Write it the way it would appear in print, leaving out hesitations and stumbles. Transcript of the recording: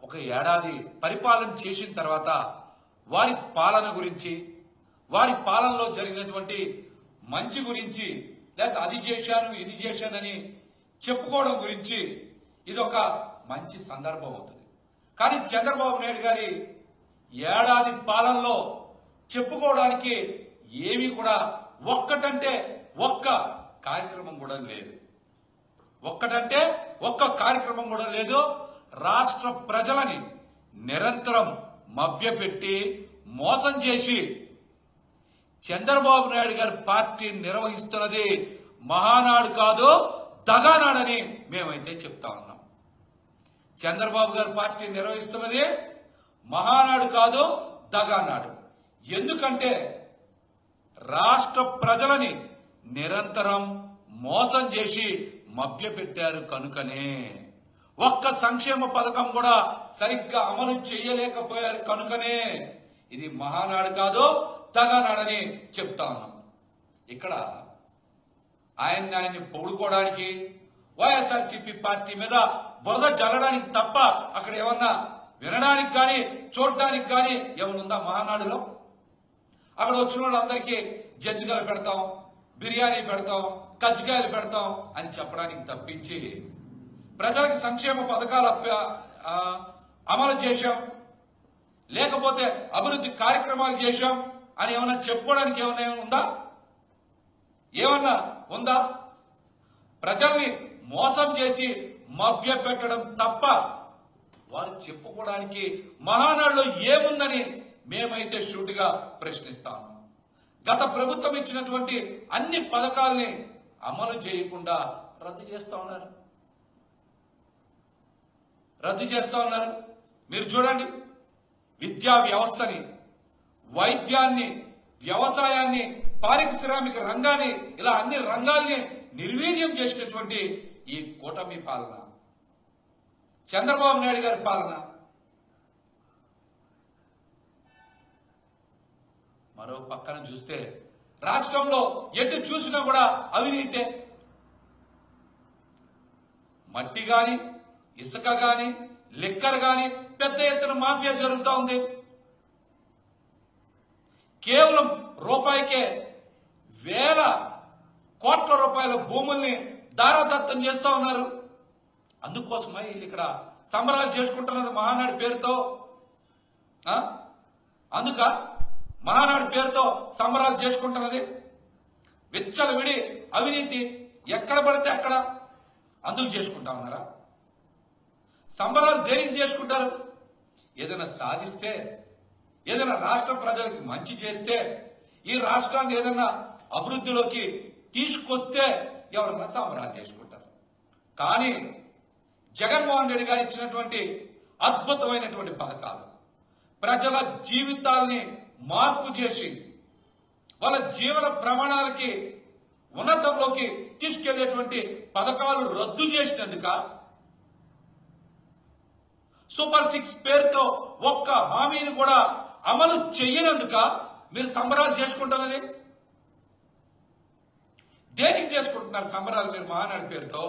ఒక ఏడాది పరిపాలన చేసిన తర్వాత వారి పాలన గురించి, వారి పాలనలో జరిగినటువంటి మంచి గురించి, లేక అది చేశాను ఇది చేశానని చెప్పుకోవడం గురించి ఇది ఒక మంచి సందర్భం అవుతుంది. కానీ చంద్రబాబు నాయుడు గారి ఏడాది పాలనలో చెప్పుకోవడానికి ఏమీ కూడా ఒక్కటంటే ఒక్క కార్యక్రమం కూడా లేదు. ఒక్కటంటే ఒక్క కార్యక్రమం కూడా లేదు. రాష్ట్ర ప్రజలని నిరంతరం మభ్యపెట్టి మోసం చేసి చంద్రబాబు నాయుడు గారి పార్టీ నిర్వహిస్తున్నది మహానాడు కాదు, దగానాడని మేమైతే చెప్తా ఉన్నాం. చంద్రబాబు గారి పార్టీ నిర్వహిస్తున్నది మహానాడు కాదు, దగానాడు. ఎందుకంటే రాష్ట్ర ప్రజలని నిరంతరం మోసం చేసి మభ్యపెట్టారు కనుకనే. ఒక్క సంక్షేమ పథకం కూడా సరిగ్గా అమలు చేయలేకపోయారు కనుకనే ఇది మహానాడు కాదు, దగానాడని చెప్తా ఉన్నాం. ఇక్కడ ఆయన్ని పొగుడుకోవడానికి, వైఎస్ఆర్సీపీ పార్టీ మీద బురద జల్లడానికి తప్ప అక్కడ ఏమన్నా వినడానికి కానీ చూడడానికి కానీ ఏమనుందా మహానాడులో? అక్కడ వచ్చిన వాళ్ళందరికీ జంతికలు పెడతాం, బిర్యానీ పెడతాం, కజ్జికాయలు పెడతాం అని చెప్పడానికి తప్పించి ప్రజలకు సంక్షేమ పథకాలు అమలు చేశాం, లేకపోతే అభివృద్ధి కార్యక్రమాలు చేశాం అని ఏమన్నా చెప్పుకోవడానికి ఏమన్నా ఉందా? ఏమన్నా ఉందా? ప్రజల్ని మోసం చేసి మభ్య పెట్టడం తప్ప వారు చెప్పుకోవడానికి మహానాడులో ఏముందని మేమైతే షూటిగా ప్రశ్నిస్తాము. గత ప్రభుత్వం ఇచ్చినటువంటి అన్ని పథకాల్ని అమలు చేయకుండా రద్దు చేస్తా ఉన్నారు. మీరు చూడండి, విద్యా వ్యవస్థని, వైద్యాన్ని, వ్యవసాయాన్ని, పారిశ్రామిక రంగాన్ని, ఇలా అన్ని రంగాల్ని నిర్వీర్యం చేసినటువంటి ఈ కూటమి పాలన, చంద్రబాబు నాయుడు గారి పాలన. మరో పక్కన చూస్తే రాష్ట్రంలో ఎటు చూసినా కూడా అవినీతే. మట్టి గాని, ఇసుక గాని, లిక్కర్ గాని పెద్ద ఎత్తున మాఫియా జరుగుతూ ఉంది. కేవలం రూపాయికే వేల కోట్ల రూపాయల భూముల్ని దారాదత్తం చేస్తూ ఉన్నారు. అందుకోసమై వీళ్ళు ఇక్కడ సంబరాలు చేసుకుంటున్నది మహానాడు పేరుతో. అందుక మహానాడు పేరుతో సంబరాలు చేసుకుంటున్నది. విచ్చలవిడి అవినీతి ఎక్కడ పడితే అక్కడ అందుకు చేసుకుంటా ఉన్నారా? సంబరాలు దేనికి చేసుకుంటారు? ఏదైనా సాధిస్తే, ఏదైనా రాష్ట్ర ప్రజలకు మంచి చేస్తే, ఈ రాష్ట్రాన్ని ఏదైనా అభివృద్ధిలోకి తీసుకొస్తే ఎవరన్నా సంబరాలు చేసుకుంటారు. కానీ జగన్మోహన్ రెడ్డి గారు ఇచ్చినటువంటి అద్భుతమైనటువంటి పథకాలు, ప్రజల జీవితాల్ని మార్పు చేసి వాళ్ళ జీవన ప్రమాణాలకి ఉన్నతంలోకి తీసుకెళ్లేటువంటి పథకాలు రద్దు చేసినందుక, సూపర్ 6 పేరుతో ఒక్క హామీని కూడా అమలు చేయనందుక మీరు సంబరాలు చేసుకుంటున్నది? దేనికి చేసుకుంటున్నారు సంబరాలు మీరు మహానాడు పేరుతో?